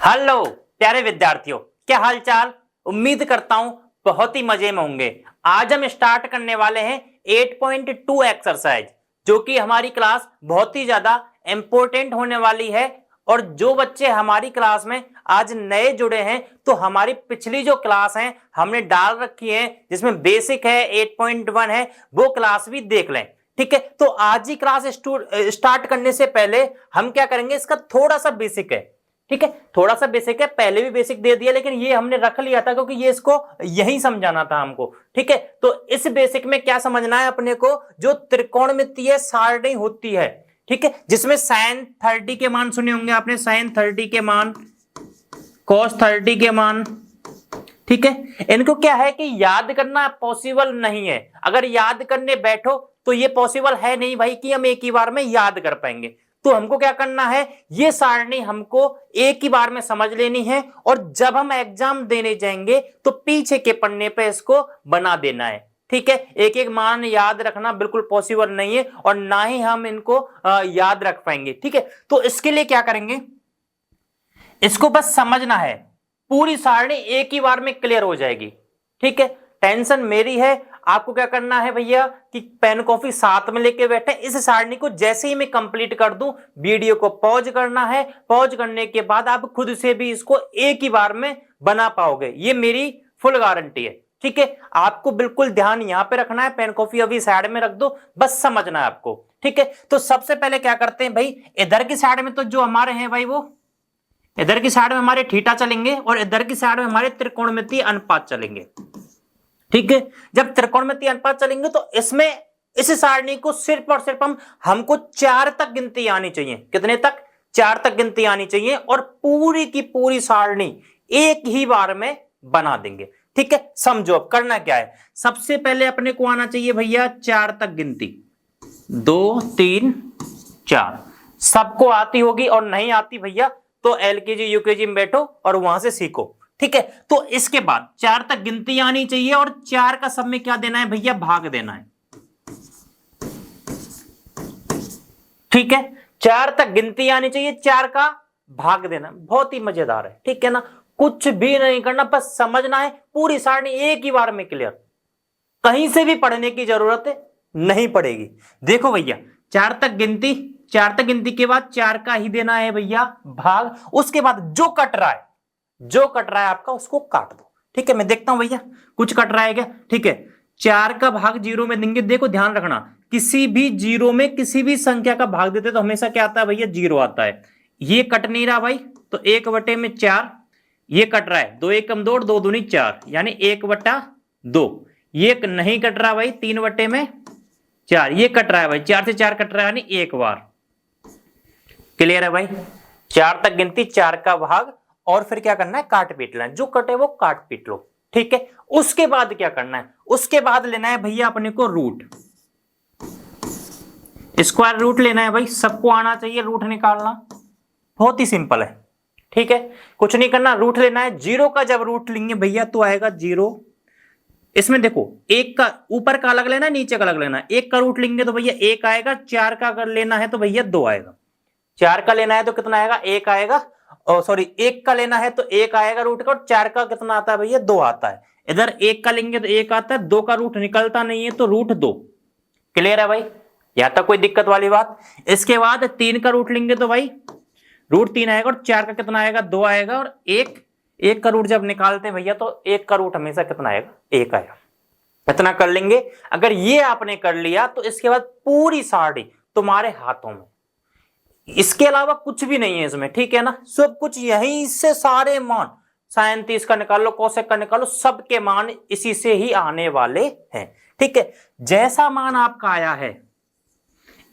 Hello प्यारे विद्यार्थियों, क्या हाल चाल। उम्मीद करता हूं बहुत ही मजे में होंगे। आज हम स्टार्ट करने वाले हैं 8.2 एक्सरसाइज, जो कि हमारी क्लास बहुत ही ज्यादा इंपॉर्टेंट होने वाली है। और जो बच्चे हमारी क्लास में आज नए जुड़े हैं, तो हमारी पिछली जो क्लास है हमने डाल रखी है, जिसमें बेसिक है 8.1 है, वो क्लास भी देख लें। ठीक है, तो आज ही क्लास स्टार्ट करने से पहले हम क्या करेंगे, इसका थोड़ा सा बेसिक है। ठीक है, थोड़ा सा बेसिक है, पहले भी बेसिक दे दिया, लेकिन ये हमने रख लिया था क्योंकि ये इसको यही समझाना था हमको। ठीक है, तो इस बेसिक में क्या समझना है अपने को, जो त्रिकोणमितीय सारणी होती है, ठीक है, जिसमें साइन 30 के मान सुने होंगे आपने, साइन 30 के मान, कॉस 30 के मान। ठीक है, इनको क्या है कि याद करना पॉसिबल नहीं है। अगर याद करने बैठो तो ये पॉसिबल है नहीं भाई कि हम एक ही बार में याद कर पाएंगे। तो हमको क्या करना है, ये सारणी हमको एक ही बार में समझ लेनी है, और जब हम एग्जाम देने जाएंगे तो पीछे के पन्ने पे इसको बना देना है। ठीक है, एक एक मान याद रखना बिल्कुल पॉसिबल नहीं है, और ना ही हम इनको याद रख पाएंगे। ठीक है, तो इसके लिए क्या करेंगे, इसको बस समझना है, पूरी सारणी एक ही बार में क्लियर हो जाएगी। ठीक है, टेंशन मेरी है, आपको क्या करना है भैया कि पेन कॉपी साथ में लेके बैठे। इस सारणी को जैसे ही मैं कंप्लीट कर दूं, वीडियो को पॉज करना है, पॉज करने के बाद आप खुद से भी इसको एक ही बार में बना पाओगे, ये मेरी फुल गारंटी है। ठीक है, आपको बिल्कुल ध्यान यहां पे रखना है, पेन कॉपी अभी साइड में रख दो, बस समझना है आपको। ठीक है, तो सबसे पहले क्या करते हैं भाई, इधर की साइड में तो जो हमारे हैं भाई, वो इधर की साइड में हमारे थीटा चलेंगे, और इधर की साइड में हमारे त्रिकोणमितीय अनुपात चलेंगे। ठीक है, जब त्रिकोणमितीय अनुपात चलेंगे तो इसमें इस सारणी को सिर्फ और सिर्फ हमको 4 तक गिनती आनी चाहिए। कितने तक? 4 तक गिनती आनी चाहिए, और पूरी की पूरी सारणी एक ही बार में बना देंगे। ठीक है, समझो अब करना क्या है। सबसे पहले अपने को आना चाहिए भैया 4 तक गिनती, 2 3 4। सबको आती होगी, और नहीं आती भैया तो एलकेजी यूकेजी में बैठो और वहां से सीखो। ठीक है, तो इसके बाद 4 तक गिनती आनी चाहिए, और 4 का सब में क्या देना है भैया, भाग देना है। ठीक है, 4 तक गिनती आनी चाहिए, 4 का भाग देना, बहुत ही मजेदार है। ठीक है ना, कुछ भी नहीं करना, बस समझना है, पूरी सारणी एक ही बार में क्लियर, कहीं से भी पढ़ने की जरूरत नहीं पड़ेगी। देखो भैया, 4 तक गिनती, 4 तक गिनती के बाद 4 का ही देना है भैया भाग। उसके बाद जो कट रहा है, जो कट रहा है आपका, उसको काट दो। ठीक है, मैं देखता हूं भैया कुछ कट रहा है क्या। ठीक है, 4 का भाग 0 में देंगे। देखो ध्यान रखना, किसी भी 0 में किसी भी संख्या का भाग देते तो हमेशा क्या आता है भैया, 0 आता है। ये कट नहीं रहा भाई, तो 1/4 ये कट रहा है, 2 1 2 2 दूनी 4, यानी 1/2। ये नहीं कट रहा भाई, 3/4 ये कट रहा है भाई, 4 से 4 कट रहा है, यानी एक बार। क्लियर है भाई, 4 तक गिनती, 4 का भाग, और फिर क्या करना है, काट पीट लेना, जो कटे वो काट पीट लो। ठीक है, उसके बाद क्या करना है, उसके बाद लेना है भैया अपने को रूट, स्क्वायर रूट लेना है भाई। सबको आना चाहिए रूट निकालना, बहुत ही सिंपल है। ठीक है, कुछ नहीं करना, रूट लेना है। 0 का जब रूट लेंगे भैया तो आएगा 0। इसमें देखो, 1 का ऊपर का अलग लेना, नीचे का अलग लेना। 1 का रूट लेंगे तो भैया 1 आएगा, 4 का अगर लेना है तो भैया 2 आएगा। 4 का लेना है तो कितना आएगा, 1 आएगा, और सॉरी 1 का लेना है तो 1 आएगा रूट का, और 4 का कितना आता है भैया, 2 आता है। इधर 1 का लेंगे तो 1 आता है, 2 का रूट निकलता नहीं है तो रूट 2। क्लियर है भाई, यहां तक कोई दिक्कत वाली बात। इसके बाद 3 का रूट लेंगे तो भाई रूट 3 आएगा, और 4 का कितना आएगा, 2 आएगा, और 1 का रूट जब निकालते हैं भैया तो 1 का रूट हमेशा कितना आएगा, 1 आएगा। इतना कर लेंगे, अगर ये आपने कर लिया तो इसके बाद पूरी सारणी तुम्हारे हाथों में, इसके अलावा कुछ भी नहीं है इसमें। ठीक है ना, सब कुछ यहीं से सारे मान, साइन 30 का निकालो, कोसेक का निकालो, सबके मान इसी से ही आने वाले हैं। ठीक है, जैसा मान आपका आया है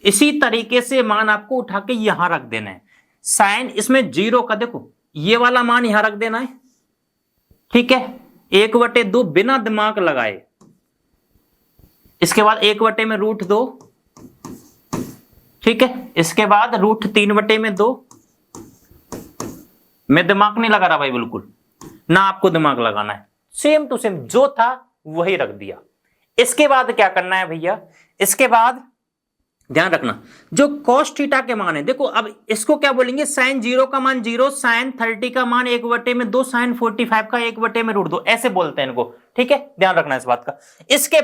इसी तरीके से मान आपको उठा के यहां रख देना है। साइन इसमें 0 का देखो, ये वाला मान यहां रख देना है। ठीक है, 1/2 बिना दिमाग लगाए। इसके बाद 1 में रूट 2। ठीक है, इसके बाद रूट 3/2। मैं दिमाग नहीं लगा रहा भाई, बिल्कुल ना आपको दिमाग लगाना है, सेम टू सेम जो था वही रख दिया। इसके बाद क्या करना है भैया, इसके बाद ध्यान रखना जो cos थीटा के मान है, देखो अब इसको क्या बोलेंगे, साइन 0 का मान 0, साइन 30 का मान 1/2, साइन 45 का 1/√2, ऐसे बोलते हैं इनको, ठीक है, ध्यान रखना इस बात का। इसके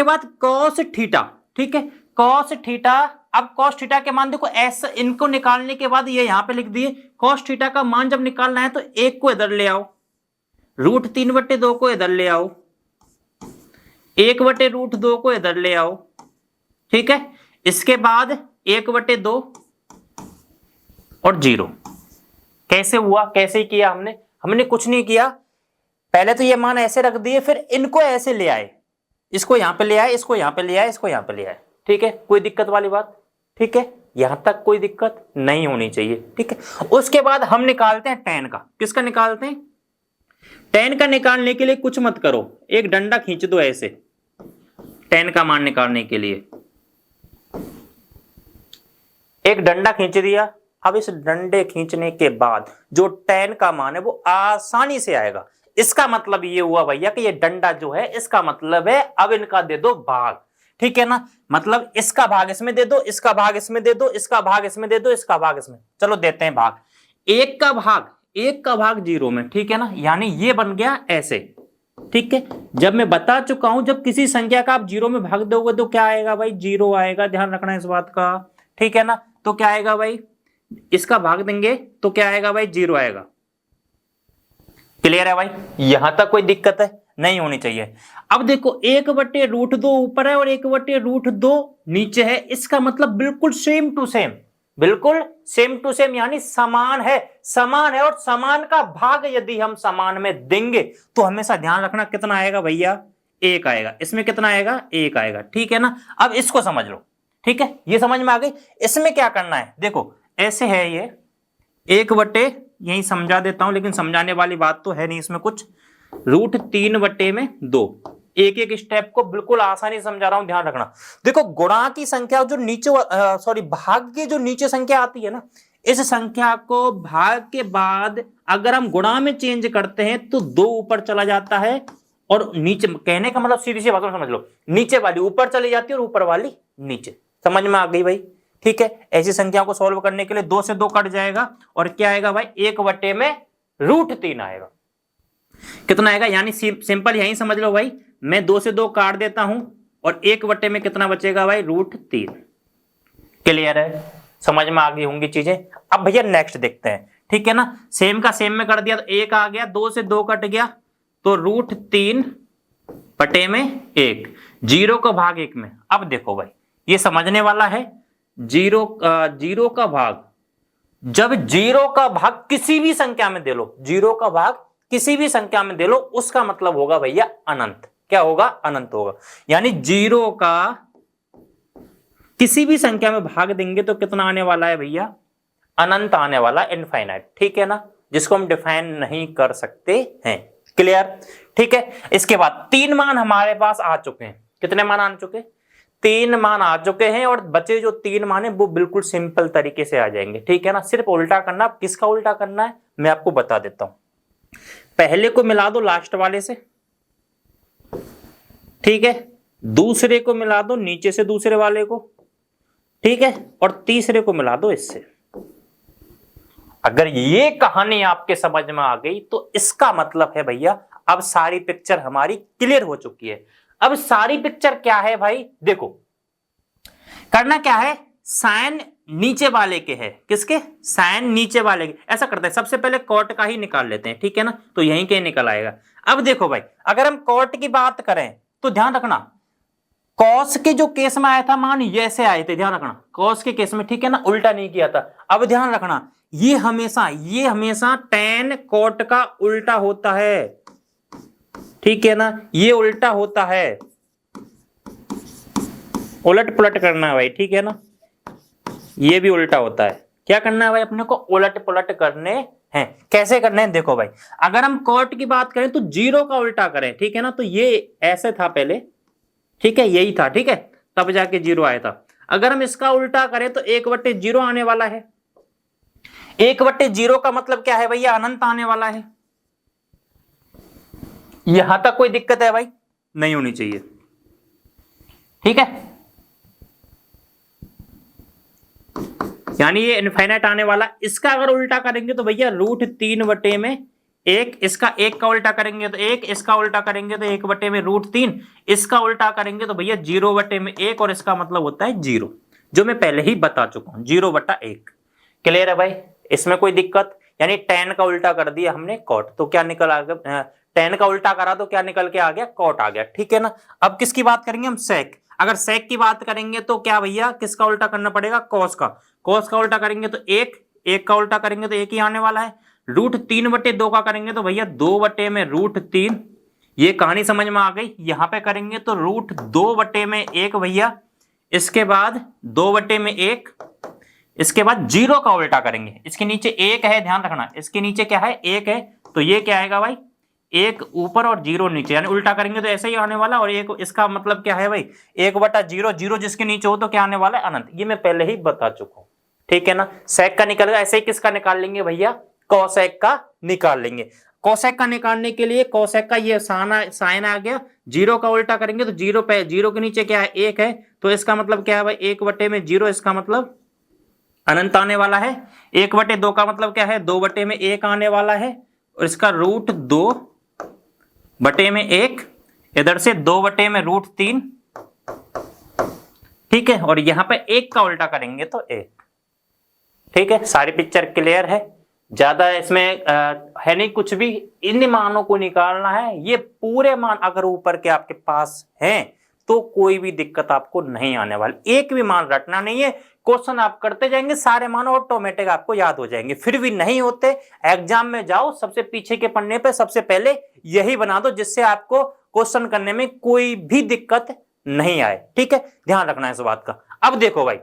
बाद cos थीटा, ठीक है, cos थीटा। अब cos थीटा के मान देखो ऐसा, इनको निकालने के बाद ये यहां पे लिख दिए, cos थीटा का मान जब निकालना है तो 1 को इधर ले आओ, √3/2 को इधर ले आओ, 1/√2 को इधर ले आओ, ठीक है। इसके बाद 1/2 और 0। कैसे हुआ, कैसे किया हमने कुछ नहीं किया, पहले तो ये मान ऐसे रख दिए, फिर इनको ऐसे ले आए, इसको यहां पे ले आए, इसको यहां पे ले आए, इसको यहां पे ले आए, ठीक है, कोई दिक्कत वाली बात, ठीक है, यहां तक कोई दिक्कत नहीं होनी चाहिए, ठीक है। उसके बाद हम निकालते हैं tan का। किसका निकालते हैं, tan का निकालने के लिए कुछ मत करो, एक डंडा खींच दो ऐसे, tan का मान निकालने के लिए एक डंडा खींच दिया। अब इस डंडे खींचने के बाद जो tan का मान है वो आसानी से आएगा। इसका मतलब ये हुआ भैया कि ये डंडा जो है, इसका मतलब है अब इनका दे दो भाग, ठीक है ना, मतलब इसका भाग इसमें दे दो, इसका भाग इसमें दे दो, इसका भाग इसमें दे दो, इसका भाग इसमें, चलो देते हैं भाग। 1 का भाग 0 में, ठीक है ना, यानी ये बन गया ऐसे, ठीक है। जब मैं बता चुका हूं, जब किसी संख्या का आप 0 में भाग दोगे तो क्या आएगा भाई, 0 आएगा, ध्यान रखना इस बात का, ठीक है ना। तो क्या आएगा भाई, इसका भाग देंगे तो क्या आएगा भाई, 0 आएगा। क्लियर है भाई, यहां तक कोई दिक्कत है नहीं होनी चाहिए। अब देखो 1/√2 ऊपर है और 1/√2 नीचे है, इसका मतलब बिल्कुल सेम टू सेम, बिल्कुल सेम टू सेम, यानी समान है, समान है। और समान का भाग यदि हम समान में देंगे तो हमेशा ध्यान रखना कितना आएगा भैया, 1 आएगा। इसमें कितना आएगा, 1 आएगा, ठीक है ना। अब इसको समझ लो, ठीक है, ये समझ में आ गई। इसमें क्या करना है, देखो ऐसे है ये 1/, यही समझा देता हूं, लेकिन समझाने वाली बात तो है नहीं इसमें कुछ, √3/2, एक एक स्टेप को बिल्कुल आसानी समझा रहा हूं, ध्यान रखना। देखो गुणा की संख्या जो नीचे, सॉरी भाग की जो नीचे संख्या आती है ना, इस संख्या को भाग के बाद अगर हम गुणा में चेंज करते हैं तो 2 ऊपर चला जाता है और नीचे, कहने का मतलब सीधी सी बात समझ लो, नीचे वाली ऊपर चली जाती है और ऊपर वाली नीचे। समझ में आ गई भाई, ठीक है। ऐसी संख्या को सॉल्व करने के लिए 2 से 2 कट जाएगा और क्या आएगा भाई, 1/√3 आएगा। कितना आएगा, यानी सिंपल यही समझ लो भाई, मैं 2 से 2 काट देता हूं और 1/, में कितना बचेगा भाई, √3। क्लियर है, समझ में आ गई होंगी चीजें। अब भैया नेक्स्ट देखते हैं, ठीक है ना। सेम का सेम में कर दिया तो 1 आ गया, 2 से 2 कट गया तो √3/1, 0 का भाग 1 में। अब देखो भाई ये समझने वाला है, 0 का भाग, जब 0 का भाग किसी भी संख्या में दे लो, 0 का भाग किसी भी संख्या में दे लो, उसका मतलब होगा भैया अनंत। क्या होगा, अनंत होगा। यानी 0 का किसी भी संख्या में भाग देंगे तो कितना आने वाला है भैया, अनंत आने वाला, इनफाइनाइट, ठीक है ना, जिसको हम डिफाइन नहीं कर सकते हैं। क्लियर, ठीक है। इसके बाद 3 मान हमारे पास आ चुके हैं। कितने मान आ चुके, 3 मान आ चुके हैं और बचे जो 3 मान है वो बिल्कुल सिंपल तरीके से आ जाएंगे, ठीक है ना। सिर्फ उल्टा करना, किसका उल्टा करना है मैं आपको बता देता हूं। पहले को मिला दो लास्ट वाले से, ठीक है, दूसरे को मिला दो नीचे से दूसरे वाले को, ठीक है, और तीसरे को मिला दो इससे। अगर ये कहानी आपके समझ में आ गई तो इसका मतलब है भैया अब सारी पिक्चर हमारी क्लियर हो चुकी है। अब सारी पिक्चर क्या है भाई, देखो करना क्या है, साइन नीचे वाले के है, किसके, साइन नीचे वाले के। ऐसा करते हैं, सबसे पहले कॉट का ही निकाल लेते हैं, ठीक है ना, तो यहीं के निकल आएगा। अब देखो भाई अगर हम कॉट की बात करें तो ध्यान रखना, कॉस के जो केस में आया था मान ये से आए थे, ध्यान रखना कॉस के केस में, ठीक है ना, उल्टा नहीं किया था। अब ध्यान रखना ये हमेशा tan कॉट का उल्टा होता है, ठीक है ना, ये उल्टा होता है, उलट पुलट करना है भाई, ठीक है ना, ये भी उल्टा होता है। क्या करना है भाई, अपने को उलट पुलट करने हैं। कैसे करने हैं, देखो भाई अगर हम कॉट की बात करें तो 0 का उल्टा करें, ठीक है ना, तो ये ऐसे था पहले, ठीक है, यही था, ठीक है, तब जाके 0 आया था। अगर हम इसका उल्टा करें तो 1/0 आने वाला है। 1/0 का मतलब क्या है भैया, अनंत आने वाला है। यहां तक कोई दिक्कत है भाई, नहीं होनी चाहिए, ठीक है। यानी ये इनफाइनाइट आने वाला। इसका अगर उल्टा करेंगे तो भैया √3/1, इसका 1 का उल्टा करेंगे तो 1, इसका उल्टा करेंगे तो 1/√3, इसका उल्टा करेंगे तो भैया 0/1, और इसका मतलब होता है 0, जो मैं पहले ही बता चुका हूं, 0/1। क्लियर है भाई? इसमें कोई दिक्कत? यानी tan का उल्टा कर दिया हमने cot, तो क्या निकल आ गया? tan का उल्टा करा तो क्या निकल के आ गया? cot आ गया। ठीक है ना? अब किसकी बात करेंगे हम? sec। अगर sec की बात करेंगे तो क्या भैया किसका उल्टा करना पड़ेगा? cos का। cos का उल्टा करेंगे तो 1 का उल्टा करेंगे तो 1 ही आने वाला है। √3/2 का करेंगे तो भैया 2/√3। ये कहानी समझ में आ गई? यहां पे करेंगे तो √2/1 भैया, इसके बाद 2/1, इसके बाद 0 का उल्टा करेंगे। इसके नीचे 1 है, ध्यान रखना, इसके नीचे क्या है? 1 है, तो ये क्या आएगा भाई? 1 ऊपर और 0 नीचे, यानी उल्टा करेंगे तो ऐसे ही आने वाला। और 1, इसका मतलब क्या है भाई? 1/0, 0 जिसके नीचे हो तो क्या आने वाला है? अनंत। ये मैं पहले ही बता चुका हूं। ठीक है ना? सेक का निकलेगा, ऐसे ही किसका निकाल लेंगे भैया? कोसेक का निकाल लेंगे। कोसेक का निकालने के लिए कोसेक का ये साइन आ गया, 0 का उल्टा करेंगे तो 0 के नीचे क्या है? 1 है, तो इसका मतलब क्या है भाई? 1/0, इसका मतलब अनंत आने वाला है। 1/2 का मतलब क्या है? 2/1 आने वाला है, और इसका √2/1, इधर से 2/√3। ठीक है, और यहां पे 1 का उल्टा करेंगे तो 1। ठीक है, सारी पिक्चर क्लियर है? ज्यादा इसमें है नहीं कुछ भी, इन मानों को निकालना है। ये पूरे मान अगर ऊपर के आपके पास हैं तो कोई भी दिक्कत आपको नहीं आने वाली। एक भी मान रटना नहीं है, क्वेश्चन आप करते जाएंगे, सारे मान ऑटोमेटिक आपको याद हो जाएंगे। फिर भी नहीं होते, एग्जाम में जाओ, सबसे पीछे के पन्ने पे सबसे पहले यही बना दो, जिससे आपको क्वेश्चन करने में कोई भी दिक्कत नहीं आए। ठीक है, ध्यान रखना है इस बात का। अब देखो भाई,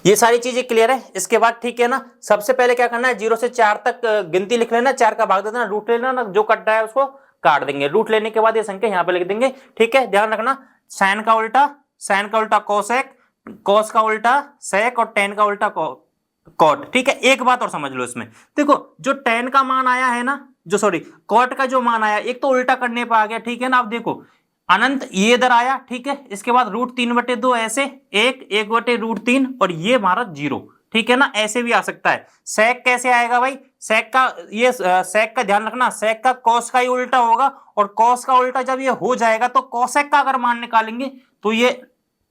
ये सारी चीजें क्लियर है। इसके बाद ठीक है ना, सबसे पहले क्या करना है? 0 से 4 तक गिनती लिख लेना, 4 का भाग दे देना, रूट ले लेना, जो कट रहा है उसको काट देंगे। रूट लेने के बाद ये संख्या यहां पे लिख देंगे। ठीक है, ध्यान रखना, साइन का उल्टा कोसेक, कॉस का उल्टा सेक, और tan का उल्टा कॉट। ठीक है, एक बात और समझ लो इसमें, देखो जो tan का मान आया है ना, जो सॉरी कॉट का जो मान आया, एक तो उल्टा करने पर आ गया। ठीक है ना? अब देखो अनंत ये इधर आया, ठीक है, इसके बाद √3/2 ऐसे, 1/√3, और ये हमारा 0। ठीक है ना? ऐसे भी आ सकता है। सेक कैसे आएगा भाई? सेक का ध्यान रखना, सेक का कॉस का ही उल्टा होगा, और कॉस का उल्टा जब ये हो जाएगा तो कोसेक का अगर मान निकालेंगे तो ये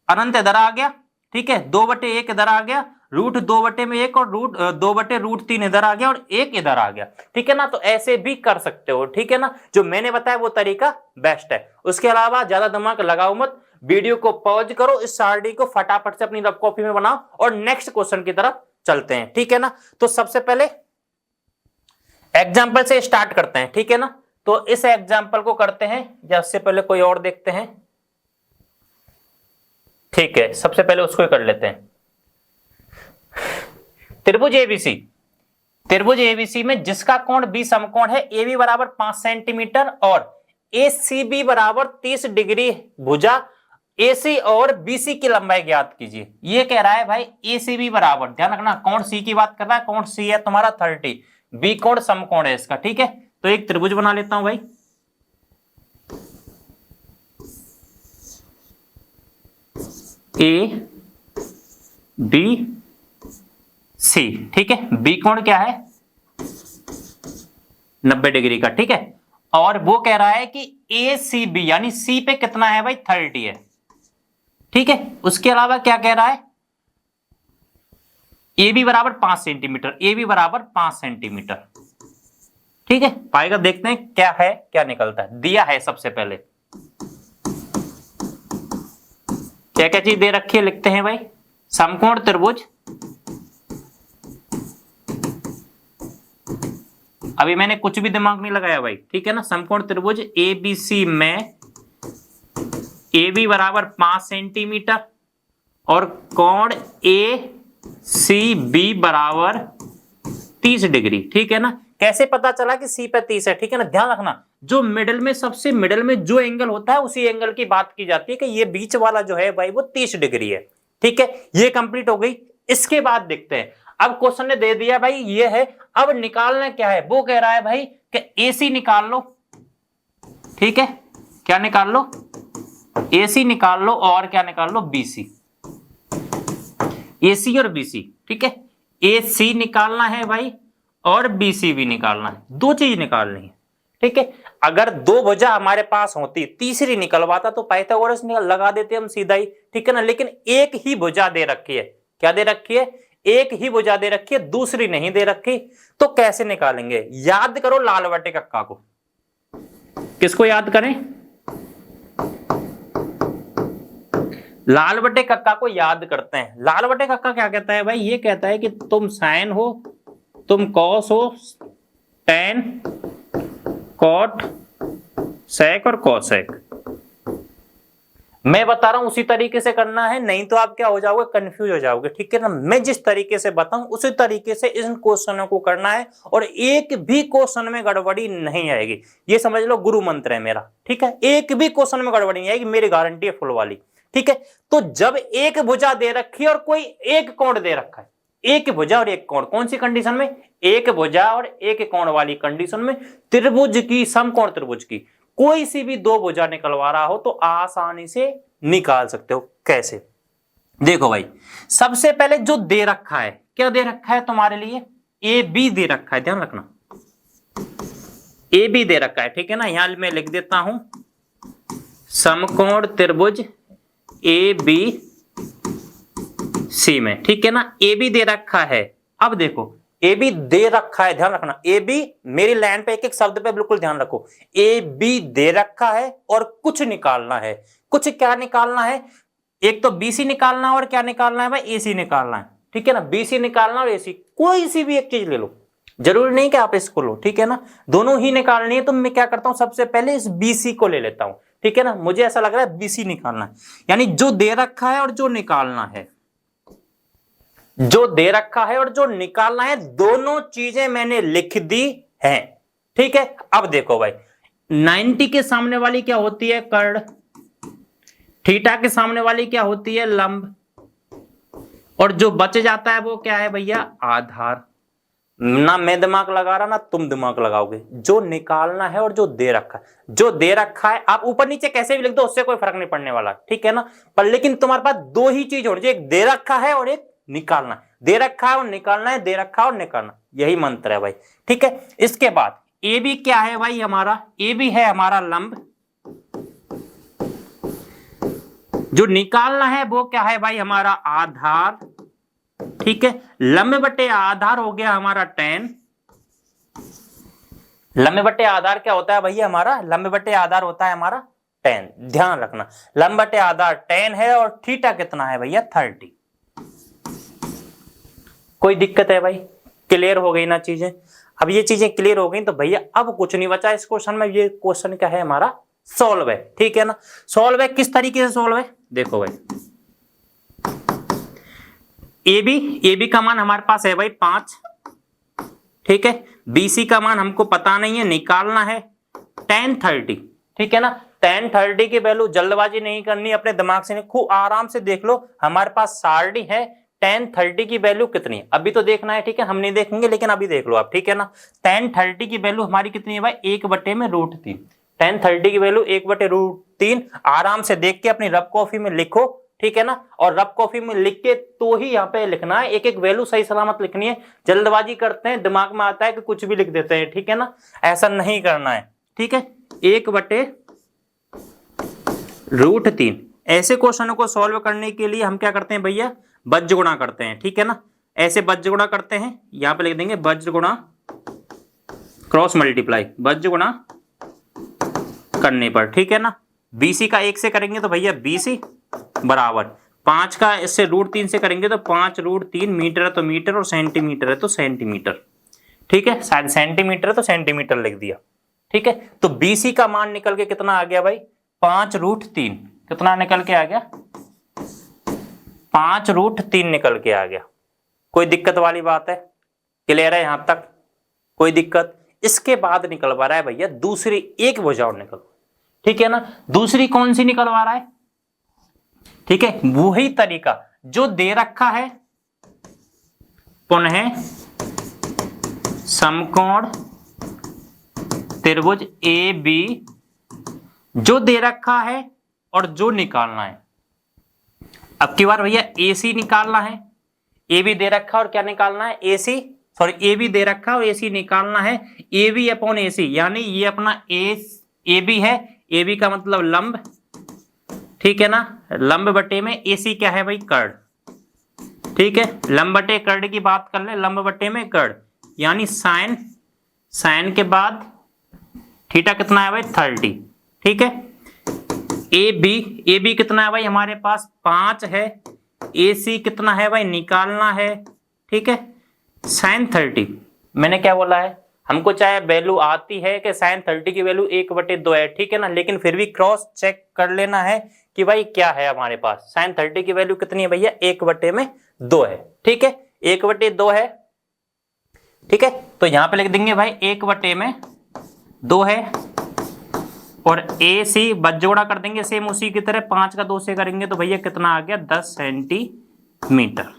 अनंत इधर आ गया। ठीक है, 2/1 इधर आ गया, √2/1 और √2/√3 इधर आ गया, और 1 इधर आ गया। ठीक है ना? तो ऐसे भी कर सकते हो। ठीक है ना? जो मैंने बताया वो तरीका बेस्ट है। उसके अलावा ज्यादा दिमाग लगाओ मत, वीडियो को पॉज करो, इस सारणी को फटाफट से अपनी रफ कॉपी में बनाओ, और नेक्स्ट क्वेश्चन की तरफ चलते हैं। ठीक है ना? तो सबसे पहले एग्जाम्पल से स्टार्ट करते हैं। ठीक है ना? तो इस एग्जाम्पल को करते हैं, या उससे पहले कोई और देखते हैं? ठीक है, सबसे पहले उसको ही कर लेते हैं। त्रिभुज एबीसी में जिसका कोण बी समकोण है, AB बराबर 5 सेंटीमीटर और ACB बराबर 30 डिग्री भुजा AC और BC की लंबाई ज्ञात कीजिए। ये कह रहा है भाई ACB बराबर, ध्यान रखना कोण C की बात कर रहा है, कोण C है तुम्हारा 30, B कोण समकोण है इसका। ठीक है, तो एक त्रिभुज बना लेता हूं भाई, ABC। ठीक है, B कोण क्या है? 90 डिग्री का। ठीक है, और वो कह रहा है कि ACB यानी C पे कितना है भाई? 30 है। ठीक है, उसके अलावा क्या कह रहा है? AB बराबर 5 सेंटीमीटर, AB बराबर 5 सेंटीमीटर। ठीक है, पाएगा, देखते हैं क्या है, क्या निकलता है। दिया है सबसे पहले क्या क्या चीज दे रखी है, लिखते हैं भाई। समकोण त्रिभुज, अभी मैंने कुछ भी दिमाग नहीं लगाया भाई। ठीक है ना? समकोण त्रिभुज ABC में AB बराबर 5 सेंटीमीटर और कोण ACB बराबर 30 डिग्री। ठीक है ना? कैसे पता चला कि C पे 30 है? ठीक है ना? ध्यान रखना, जो मिडिल में, सबसे मिडिल में जो एंगल होता है उसी एंगल की बात की जाती है कि ये बीच वाला जो है भाई वो 30 डिग्री है। ठीक है, ये कंप्लीट हो गई। इसके बाद देखते हैं, अब क्वेश्चन ने दे दिया भाई ये है, अब निकालना क्या है? वो कह रहा है भाई कि AC निकाल लो। ठीक है, क्या निकाल लो? AC निकाल लो, और क्या निकाल लो? BC। AC और BC ठीक है, ए सी निकालना है भाई और बी सी भी निकालना है, दो चीज निकालनी है, ठीक है। अगर दो भुजा हमारे पास होती, तीसरी निकलवाता तो पाइथागोरस लगा देते हम सीधा ही, ठीक है ना। लेकिन एक ही भुजा दे रखी है, क्या दे रखी है, एक ही भुजा दे रखी है, दूसरी नहीं दे रखी, तो कैसे निकालेंगे। याद करो लाल बटे कक्का को, किसको याद करें, लाल बटे कक्का को याद करते हैं। लाल बटे कक्का क्या कहता है भाई, ये कहता है कि तुम साइन हो, तुम कॉस हो, टेन, कॉट, सेक और कॉसेक। मैं बता रहा हूं उसी तरीके से करना है, नहीं तो आप क्या हो जाओगे, कंफ्यूज हो जाओगे, ठीक है ना। मैं जिस तरीके से बताऊं उसी तरीके से इन क्वेश्चनों को करना है और एक भी क्वेश्चन में गड़बड़ी नहीं आएगी, ये समझ लो गुरु मंत्र है मेरा, ठीक है। एक भी क्वेश्चन में गड़बड़ी नहीं आएगी, मेरी गारंटी है फुल वाली, ठीक है। तो जब एक भुजा दे रखी है और कोई एक कोण दे रखा है, एक भुजा और एक कोण, कौन सी कंडीशन में, एक भुजा और एक कोण वाली कंडीशन में, त्रिभुज की, समकोण त्रिभुज की, कोई सी भी दो भुजा निकलवा रहा हो तो आसानी से निकाल सकते हो। कैसे, देखो भाई, सबसे पहले जो दे रखा है, क्या दे रखा है तुम्हारे लिए, ए बी दे रखा है, ध्यान रखना, ए बी दे रखा है, ठीक है ना। यहां मैं लिख देता हूं समकोण त्रिभुज ए बी सी में, ठीक है ना, ए बी दे रखा है। अब देखो ए बी दे रखा है, ध्यान रखना, ए बी, मेरी लाइन पे एक एक शब्द पे बिल्कुल ध्यान रखो, ए बी दे रखा है और कुछ निकालना है। कुछ क्या निकालना है, एक तो बी सी निकालना है और क्या निकालना है भाई, ए सी निकालना है, ठीक है ना। बी सी निकालना और ए सी, कोई सी भी एक चीज ले लो, जरूरी नहीं कि आप इसको लो, ठीक है ना, दोनों ही निकालनी है। तो मैं क्या करता हूं, सबसे पहले इस बी सी को ले लेता हूं, ठीक है ना। मुझे ऐसा लग रहा है बी सी निकालना है, यानी जो दे रखा है और जो निकालना है, जो दे रखा है और जो निकालना है, दोनों चीजें मैंने लिख दी हैं, ठीक है। अब देखो भाई, 90 के सामने वाली क्या होती है, कर्ण, थीटा के सामने वाली क्या होती है, लंब, और जो बच जाता है वो क्या है भैया, आधार। ना मैं दिमाग लगा रहा ना तुम दिमाग लगाओगे, जो निकालना है और जो दे रखा है, जो दे रखा है आप ऊपर नीचे कैसे भी लिख दो, उससे कोई फर्क नहीं पड़ने वाला, ठीक है ना। पर लेकिन तुम्हारे पास दो ही चीज होनी चाहिए, एक दे रखा है और एक निकालना है, दे रखा है और निकालना है, दे रखा है और निकालना, यही मंत्र है भाई, ठीक है। इसके बाद ए बी क्या है भाई हमारा, ए बी है हमारा लंब, जो निकालना है वो क्या है भाई हमारा आधार, ठीक है। लंब बटे आधार हो गया हमारा tan, लंब बटे आधार क्या होता है भैया हमारा, लंब बटे आधार होता है हमारा tan, ध्यान रखना, लंब बटे आधार tan है और थीटा कितना है भैया 30। कोई दिक्कत है भाई, क्लियर हो गई ना चीजें। अब ये चीजें क्लियर हो गई तो भैया अब कुछ नहीं बचा इस क्वेश्चन में, ये क्वेश्चन क्या है हमारा, सॉल्व है, ठीक है ना। सॉल्व है किस तरीके से सॉल्व है, देखो भाई, ए बी का मान हमारे पास है भाई 5, ठीक है। बी सी का मान हमको पता नहीं है, निकालना है tan 30, ठीक है ना। tan 30 की वैल्यू जल्दबाजी नहीं करनी, अपने दिमाग से नहीं, खूब आराम से देख लो, हमारे पास सारणी है, tan 30 की वैल्यू कितनी है अभी तो देखना है, ठीक है, हम नहीं देखेंगे लेकिन अभी देख लो आप, ठीक है ना। tan 30 की वैल्यू हमारी कितनी है भाई, 1/√3, tan 30 की वैल्यू 1/√3, आराम से देख के अपनी रफ कॉपी में लिखो, ठीक है ना। और रफ कॉपी में लिख के तो ही यहाँ पे लिखना है, एक एक वैल्यू सही सलामत लिखनी है। जल्दबाजी करते हैं, दिमाग में आता है कि कुछ भी लिख देते हैं, ठीक है ना, ऐसा नहीं करना है, ठीक है। 1/√3, ऐसे क्वेश्चनों को सॉल्व करने के लिए हम क्या करते हैं भैया, वज्र गुणा करते हैं, ठीक है ना। ऐसे वज्र गुणा करते हैं, यहां पे लिख देंगे वज्र गुणा क्रॉस मल्टीप्लाई, वज्र गुणा करने पर, ठीक है ना। बीसी का 1 से करेंगे तो भैया बीसी बराबर 5 का इससे √3 से करेंगे तो 5√3, मीटर है तो मीटर और सेंटीमीटर है तो सेंटीमीटर, ठीक है। शायद सेंटीमीटर है तो सेंटीमीटर लिख दिया, ठीक है। तो बीसी का मान निकल के कितना आ गया भाई, 5√3, कितना निकल के आ गया, 5√3 निकल के आ गया। कोई दिक्कत वाली बात है, क्लियर है यहां तक, कोई दिक्कत। इसके बाद निकलवा रहा है भैया दूसरी एक भुजा और निकल, ठीक है ना। दूसरी कौन सी निकलवा रहा है, ठीक है, वही तरीका जो दे रखा है, पुनः समकोण त्रिभुज ए बी, जो दे रखा है और जो निकालना है। अब की बार भैया ए सी निकालना है, ए भी दे रखा और क्या निकालना है, ए सी, सॉरी ए भी दे रखा और ए सी निकालना है, ए बी अपॉन ए सी, यानी ये अपना ए बी है, ए बी का मतलब लंब, ठीक है ना, लंब बटे में ए सी क्या है भाई, कर्ड, ठीक है, लंब बटे कर्ड की बात कर ले, लंब बटे में कर्ड, यानी साइन, साइन के बाद थीटा कितना है भाई 30, ठीक है। ए बी कितना है भाई हमारे पास 5 है, ए सी कितना है भाई निकालना है, ठीक है, साइन 30, मैंने क्या बोला है, हमको चाहे वैल्यू आती है कि साइन 30 की वैल्यू 1/2 है, ठीक है ना, लेकिन फिर भी क्रॉस चेक कर लेना है कि भाई क्या है हमारे पास, साइन 30 की वैल्यू कितनी है भैया 1/2 है, ठीक है, 1/2 है, ठीक है, तो यहां पे लिख देंगे भाई 1/2 है, और ए सी बच जोड़ा कर देंगे सेम उसी की तरह, 5 का 2 से करेंगे तो भैया कितना आ गया 10 सेंटीमीटर।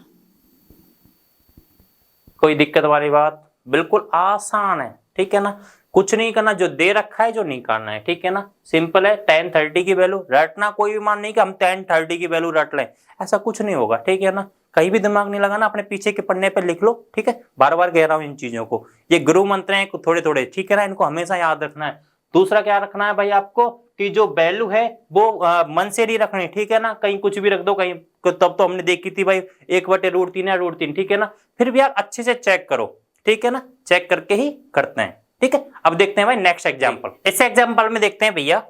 कोई दिक्कत वाली बात, बिल्कुल आसान है, ठीक है ना, कुछ नहीं करना, जो दे रखा है जो निकालना है, ठीक है ना, सिंपल है। tan 30 की वैल्यू रटना, कोई भी मान नहीं कि हम tan 30 की वैल्यू रट लें, ऐसा कुछ नहीं होगा, ठीक है ना, कहीं भी दिमाग नहीं लगाना, अपने पीछे के पन्ने पे लिख लो, ठीक है, बार बार कह रहा हूं इन चीजों को, ये गुरु मंत्र हैं थोड़े थोड़े, ठीक है ना, इनको हमेशा याद रखना है। दूसरा क्या रखना है भाई आपको कि जो वैल्यू है वो मन से नहीं रखनी, ठीक है ना, कहीं कुछ भी रख दो कहीं, तब तो हमने देखी थी भाई 1/√3 या √3, ठीक है ना, फिर भी आप अच्छे से चेक करो, ठीक है ना, चेक करके ही करते हैं, ठीक है। अब देखते हैं भाई नेक्स्ट एग्जांपल, इस एग्जांपल में देखते हैं भैया,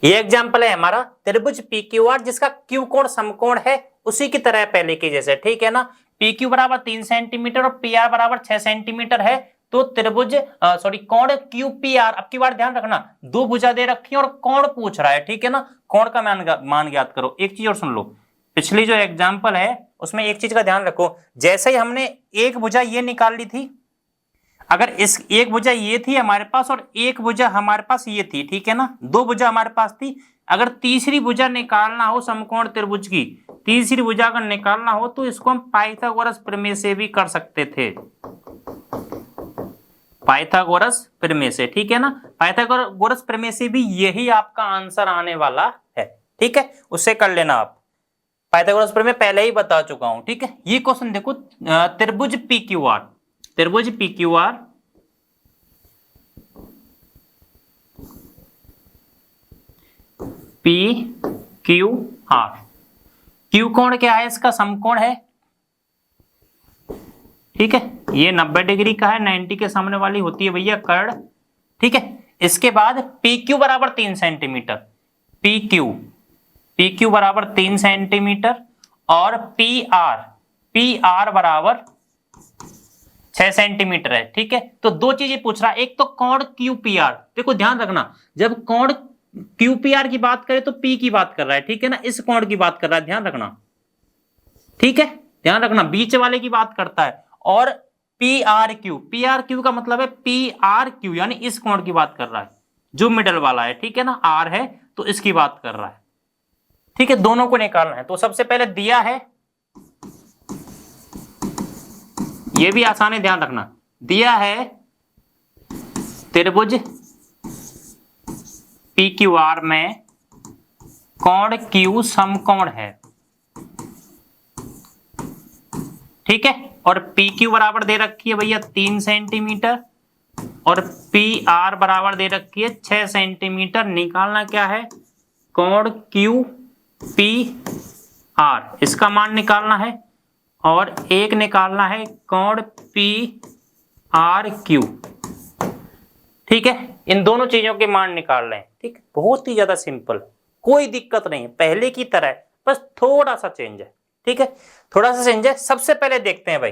ये एग्जांपल है हमारा त्रिभुज PQR जिसका क्यू कोण समकोण है उसी की तरह पहले की जैसे, ठीक है ना, PQ बराबर 3 सेंटीमीटर और PR बराबर 6 सेंटीमीटर है, तो त्रिभुज कोण QPR, अब की बार ध्यान रखना, दो भुजा दे रखी है और कोण पूछ रहा है, ठीक है ना, कोण का मान ज्ञात करो। एक चीज और सुन लो, पिछली जो एग्जांपल है उसमें एक चीज का ध्यान रखो, जैसे ही हमने एक भुजा ये निकाल ली थी, अगर इस एक भुजा ये थी हमारे पास और एक भुजा हमारे पास ये थी, ठीक है ना, दो भुजा हमारे पास थी, अगर तीसरी भुजा निकालना हो समकोण त्रिभुज की, तीसरी भुजा अगर निकालना हो तो इसको हम पाइथागोरस प्रमेय से भी कर सकते थे, पाइथागोरस प्रमेय से, ठीक है ना, पाइथागोरस प्रमेय से भी यही आपका आंसर आने वाला है, ठीक है, उससे कर लेना आप, पाइथागोरस प्रमेय पहले ही बता चुका हूं, ठीक है। ये क्वेश्चन देखो, त्रिभुज PQR, त्रिभुज PQR PQR, क्यू कोण क्या है इसका, समकोण है, ठीक है, ये 90 डिग्री का है, 90 के सामने वाली होती है भैया कर्ड, ठीक है। इसके बाद PQ बराबर 3 सेंटीमीटर, PQ बराबर 3 सेंटीमीटर और PR बराबर 6 सेंटीमीटर है, ठीक है, तो दो चीजें पूछ रहा है, एक तो कोण QPR, देखो ध्यान रखना, जब कोण QPR की बात करे तो P की बात कर रहा है, ठीक है ना, इस कोण की बात कर रहा है, ध्यान रखना, ठीक है, ध्यान रखना, बीच वाले की बात करता है, और PRQ का मतलब है PRQ, यानी इस कोण की बात कर रहा है, जो मिडल वाला है, ठीक है ना, R है तो इसकी बात कर रहा है, ठीक है, दोनों को निकालना है। तो सबसे पहले दिया है, ये भी आसान है, ध्यान रखना, दिया है त्रिभुज PQR में कोण Q समकोण है, ठीक है, और PQ बराबर दे रखी है भैया 3 सेंटीमीटर और PR बराबर दे रखी है 6 सेंटीमीटर। निकालना क्या है, कोण QPR, इसका मान निकालना है, और एक निकालना है कोण PRQ, ठीक है, इन दोनों चीजों के मान निकाल रहे हैं, ठीक, बहुत ही ज्यादा सिंपल, कोई दिक्कत नहीं है, पहले की तरह, बस थोड़ा सा चेंज है, ठीक है, थोड़ा सा चेंज है। सबसे पहले देखते हैं भाई,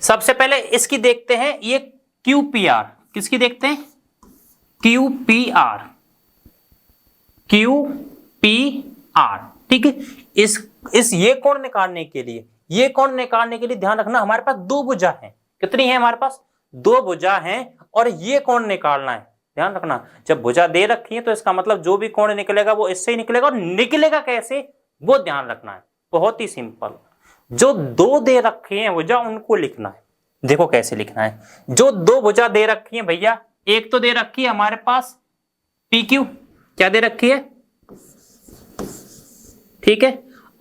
सबसे पहले इसकी देखते हैं, ये QPR, किसकी देखते हैं, QPR, ठीक है, इस ये कोण निकालने के लिए, ये कोण निकालने के लिए ध्यान रखना, हमारे पास दो भुजा हैं, कितनी है हमारे पास, दो भुजा हैं, और ये कोण निकालना है, ध्यान रखना, जब भुजा दे रखी है तो इसका मतलब जो भी कोण निकलेगा वो इससे ही निकलेगा, और निकलेगा कैसे वो ध्यान रखना है, बहुत ही सिंपल, जो दो दे रखे हैं भुजा उनको लिखना है, देखो कैसे लिखना है, जो दो भुजा दे रखी है भैया, एक तो दे रखी है हमारे पास PQ, क्या दे रखी है, ठीक है,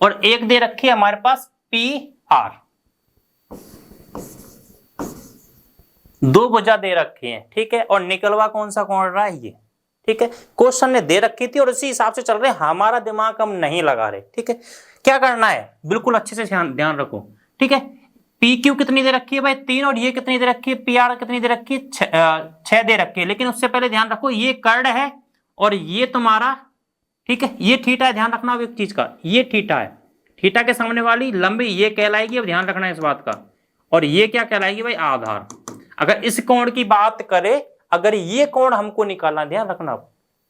और एक दे रखी है हमारे पास पी आर, दो भुजा दे रखी है, ठीक है। और निकलवा कौन सा कोण रहा है, ये, ठीक है। क्वेश्चन ने दे रखी थी और इसी हिसाब से चल रहे हैं, हमारा दिमाग हम नहीं लगा रहे, ठीक है। क्या करना है, बिल्कुल अच्छे से ध्यान रखो, ठीक है। पी क्यू कितनी दे रखी है भाई, 3, और ये कितनी दे रखी है, पी आर कितनी दे रखी है, 6 दे रखी है। लेकिन उससे पहले ध्यान रखो ये कर्ण है और ये तुम्हारा, ठीक है, ये थीटा है। ध्यान रखना अब एक चीज का, ये थीटा है, थीटा के सामने वाली लंबी ये कहलाएगी, अब ध्यान रखना है इस बात का। और ये क्या कहलाएगी भाई, आधार। अगर इस कोण की बात करें, अगर ये कोण हमको निकालना, ध्यान रखना,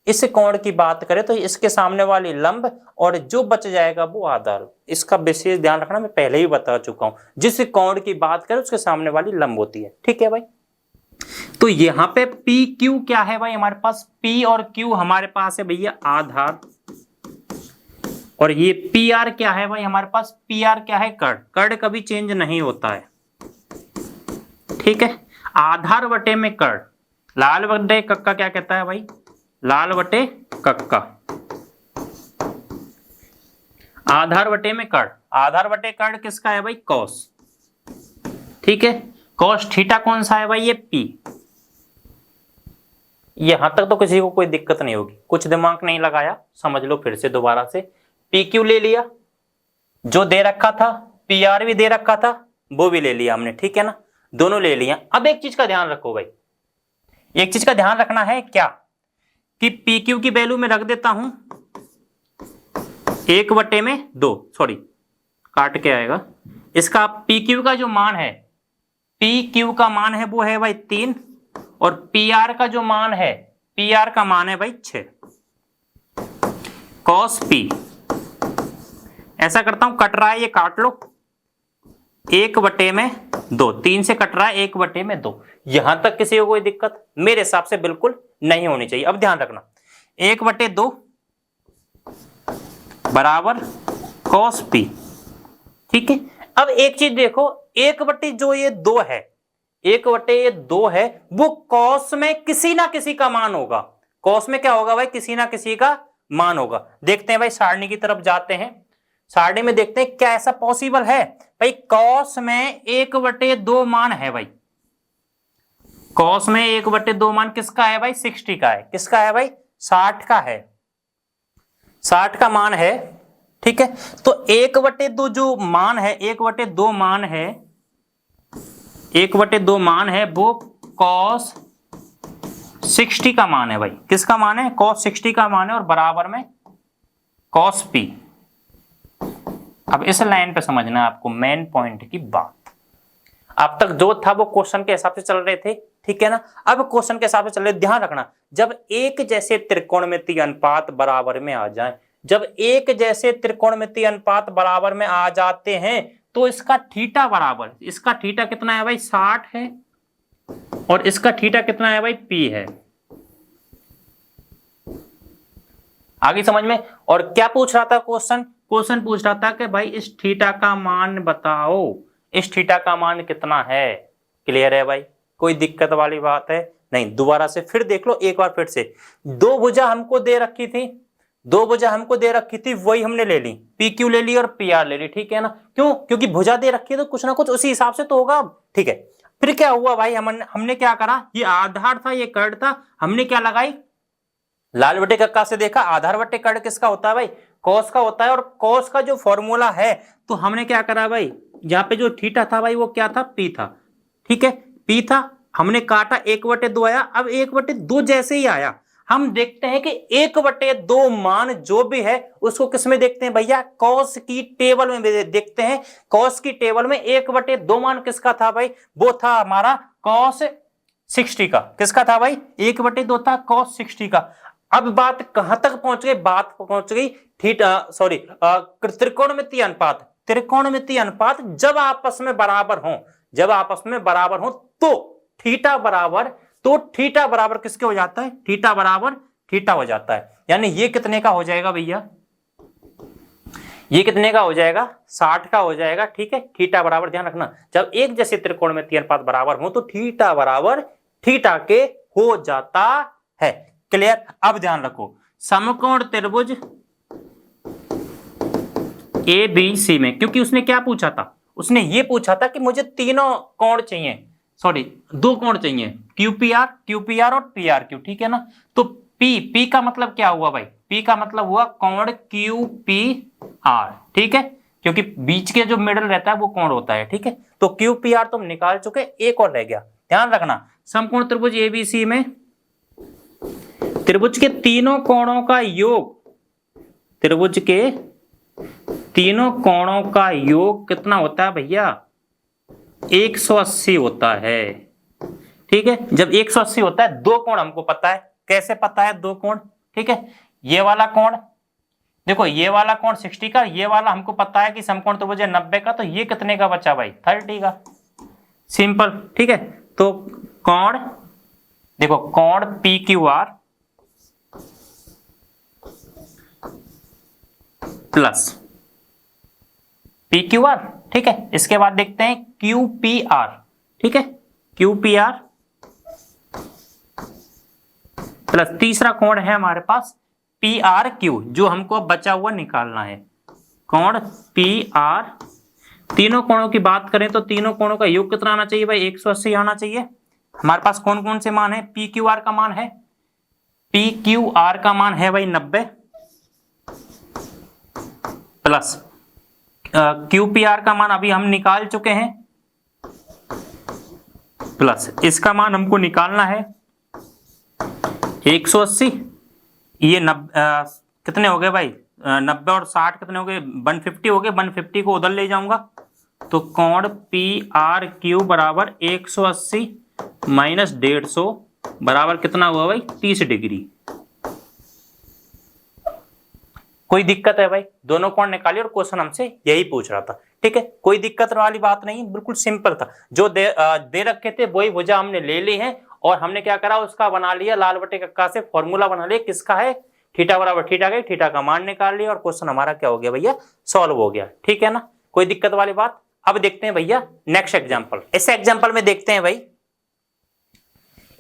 इस कोण की बात करें तो इसके सामने वाली लंब और जो बच जाएगा वो आधार। इसका विशेष ध्यान रखना, मैं पहले ही बता चुका हूं, जिस कोण की बात करें उसके सामने वाली लंब होती है, ठीक है भाई। तो यहां पे पी क्यू क्या है भाई, हमारे पास पी और क्यू हमारे पास है भैया आधार, और ये पी आर क्या है भाई, हमारे पास पी आर क्या है, कर्ण। कर्ण कभी चेंज नहीं होता है, ठीक है। आधार बटे में कर्ण, लाल बटे कक्का क्या कहता है भाई, लाल बटे कक्का, आधार बटे में कर्ण। आधार बटे कर्ण किसका है भाई, कॉस, ठीक है। कॉस थीटा कौन सा है भाई, ये पी। यहां तक तो किसी को कोई दिक्कत नहीं होगी, कुछ दिमाग नहीं लगाया, समझ लो फिर से दोबारा से। पी क्यू ले लिया, जो दे रखा था, पी आर भी दे रखा था, वो भी ले लिया हमने, ठीक है ना, दोनों ले लिया। अब एक चीज का ध्यान रखो भाई, एक चीज का ध्यान रखना है क्या, कि पी क्यू की वैल्यू में रख देता हूं 1/2, सॉरी काट के आएगा। इसका पी क्यू का जो मान है, पी क्यू का मान है वो है भाई 3, और पी आर का जो मान है, पी आर का मान है भाई 6। कॉस पी, ऐसा करता हूं, कट रहा है ये काट लो, 1/2, 3 से कट रहा है 1/2। यहां तक किसी को कोई दिक्कत मेरे हिसाब से बिल्कुल नहीं होनी चाहिए। अब ध्यान रखना, 1/2 बराबर कॉस पी, ठीक है। अब एक चीज देखो, 1/2 ये 2 है, 1/2 है, वो कॉस में किसी ना किसी का मान होगा। कॉस में क्या होगा भाई, किसी ना किसी का मान होगा। देखते हैं भाई, सारणी की तरफ जाते हैं, सारणी में देखते हैं क्या ऐसा पॉसिबल है भाई। कॉस में 1/2 मान है भाई, कॉस में 1/2 मान किसका है भाई, 60 का है। किसका है भाई, 60 का है, 60 का मान है, ठीक है। तो 1/2 जो मान है, 1/2 मान है, 1/2 मान है वो कॉस 60 का मान है भाई। किसका मान है, कॉस 60 का मान है, और बराबर में कॉस पी। अब इस लाइन पे समझना है आपको मेन पॉइंट की बात। अब तक जो था वो क्वेश्चन के हिसाब से चल रहे थे, ठीक है ना। अब क्वेश्चन के हिसाब से चल रहे, ध्यान रखना, जब एक जैसे त्रिकोणमितीय अनुपात बराबर में आ जाए, जब एक जैसे त्रिकोणमितीय अनुपात बराबर में आ जाते हैं तो इसका थीटा बराबर, इसका थीटा कितना है भाई, 60 है, और इसका थीटा कितना है भाई, पी है। आगे समझ में। और क्या पूछ रहा था क्वेश्चन, क्वेश्चन पूछ रहा था कि भाई इस थीटा का मान बताओ, इस थीटा का मान कितना है। क्लियर है भाई, कोई दिक्कत वाली बात है नहीं। दोबारा से फिर देख लो एक बार फिर से, दो भुजा हमको दे रखी थी, दो भुजा हमको दे रखी थी, वही हमने ले ली, पी क्यू ले ली और पी आर ले ली, ठीक है ना। क्यों, क्योंकि भुजा दे रखी है तो कुछ ना कुछ उसी हिसाब से तो होगा, ठीक है। फिर क्या हुआ भाई, हमने क्या करा, ये आधार था, ये कर्ण था, हमने क्या लगाई, लाल बटे कक्का से देखा, आधार बटे कर्ण किसका होता है भाई, कॉस का होता है। और कॉस का जो फॉर्मूला है, तो हमने क्या करा भाई, यहाँ पे जो थीटा था भाई वो क्या था, पी था, ठीक है, पी था। हमने काटा, 1/2 आया। अब 1/2 जैसे ही आया, हम देखते हैं कि 1/2 मान जो भी है उसको किस में देखते हैं भैया, कॉस की टेबल में देखते हैं। कॉस की टेबल में 1/2 मान किसका था भाई, वो था हमारा कॉस 60 का। किसका था भाई, 1/2 था कॉस 60 का। अब बात कहां तक पहुंच गई, बात पहुंच गई थीटा, सॉरी त्रिकोणमितीय अनुपात। त्रिकोणमितीय अनुपात जब आपस में बराबर हो, जब आपस में बराबर हो तो थीटा बराबर, तो थीटा बराबर किसके हो जाता है, थीटा बराबर थीटा हो जाता है। यानी ये कितने का हो जाएगा भैया, ये कितने का हो जाएगा, 60 का हो जाएगा, ठीक है। थीटा बराबर, ध्यान रखना, जब एक जैसे त्रिकोणमितीय अनुपात बराबर हो तो थीटा बराबर थीटा के हो जाता है। क्लियर। अब ध्यान रखो, समकोण त्रिभुज ए बी सी में, क्योंकि उसने क्या पूछा था, उसने ये पूछा था कि मुझे तीनों कोण चाहिए, सॉरी दो कोण चाहिए, क्यूपीआर और पीआरक्यू, ठीक है ना। तो पी का मतलब क्या हुआ भाई, पी का मतलब हुआ कोण क्यूपीआर, ठीक है, क्योंकि बीच के जो मिडल रहता है वो कोण होता है, ठीक है। तो क्यूपीआर तो हम निकाल चुके, एक और रह गया, ध्यान रखना। समकोण त्रिभुज एबीसी में त्रिभुज के तीनों कोणों का योग, त्रिभुज के तीनों कोणों का योग कितना होता है भैया, 180 होता है, ठीक है। जब 180 होता है, दो कोण हमको पता है, कैसे पता है, दो कोण, ठीक है। ये वाला कोण देखो, ये वाला कोण 60 का, ये वाला हमको पता है कि समकोण त्रिभुज है 90 का, तो ये कितने का बचा भाई, 30 का, सिंपल, ठीक है। तो कोण देखो, कोण P Q R plus P Q R, ठीक है। इसके बाद देखते हैं क्यू पी आर, ठीक है, क्यू पी आर प्लस तीसरा कोण है हमारे पास पी आर क्यू, जो हमको बचा हुआ निकालना है, कोण पी आर। तीनों कोणों की बात करें तो तीनों कोणों का योग कितना आना चाहिए भाई, 180 आना चाहिए। हमारे पास कौन कौन से मान है, पी क्यू आर का मान है, पी क्यू आर का मान है भाई 90 प्लस क्यू पी आर का मान अभी हम निकाल चुके हैं, प्लस इसका मान हमको निकालना है 180। ये कितने हो गए भाई, 90 और 60 कितने हो गए, 150 हो गए, 150 को उधर ले जाऊंगा, तो कोण पी आर क्यू बराबर 180 माइनस 150 बराबर कितना हुआ भाई, 30 डिग्री। कोई दिक्कत है भाई, दोनों कोण निकालिए, और क्वेश्चन हमसे यही पूछ रहा था, ठीक है। कोई दिक्कत वाली बात नहीं, बिल्कुल सिंपल था, जो दे रखे थे वही भुजा हमने ले ली है, और हमने क्या करा, उसका बना लिया लाल बटे कक्का से फॉर्मूला बना लिया, किसका है, थीटा बराबर थीटा का, थीटा का मान निकाल लिया, और क्वेश्चन हमारा क्या हो गया भैया, सॉल्व हो गया, ठीक है ना। कोई दिक्कत वाली बात। अब देखते हैं भैया नेक्स्ट एग्जाम्पल। इस एग्जाम्पल में देखते हैं भाई,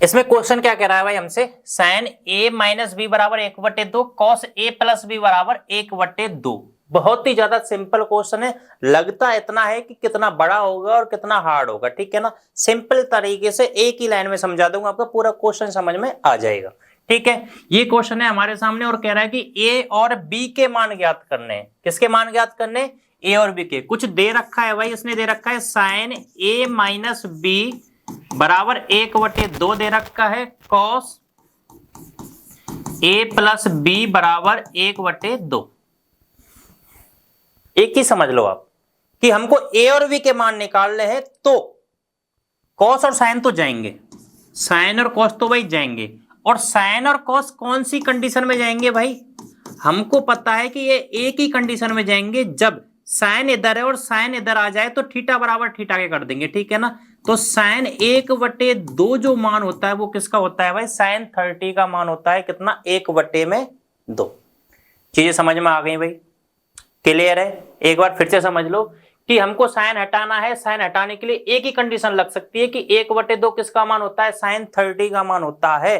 इसमें क्वेश्चन क्या कह रहा है भाई हमसे, साइन ए माइनस बी बराबर 1/2 कॉस ए प्लस बी बराबर 1/2। बहुत ही ज्यादा सिंपल क्वेश्चन है, लगता इतना है कि कितना बड़ा होगा और कितना हार्ड होगा, ठीक है ना। सिंपल तरीके से एक ही लाइन में समझा दूंगा, आपका पूरा क्वेश्चन समझ में आ जाएगा, ठीक है। ये क्वेश्चन है हमारे सामने और कह रहा है कि ए और बी के मान ज्ञात करने हैं। किसके मान ज्ञात करने, ए और बी के। कुछ दे रखा है भाई, इसने दे रखा है साइन ए माइनस बी बराबर 1/2 दे रखा है, कॉस ए प्लस बी बराबर 1/2। एक ही समझ लो आप कि हमको ए और बी के मान निकालने हैं, तो कॉस और साइन तो जाएंगे, साइन और कॉस तो भाई जाएंगे, और साइन और कॉस कौन सी कंडीशन में जाएंगे भाई, हमको पता है कि ये एक ही कंडीशन में जाएंगे, जब साइन इधर है और साइन इधर आ जाए तो थीटा बराबर थीटा के कर देंगे, ठीक है ना। तो साइन 1/2 जो मान होता है वो किसका होता है भाई, साइन 30 का मान होता है, कितना, 1/2। चीजें समझ में आ गई भाई, क्लियर है। एक बार फिर से समझ लो कि हमको साइन हटाना है, साइन हटाने के लिए एक ही कंडीशन लग सकती है कि 1/2 किसका मान होता है, साइन 30 का मान होता है।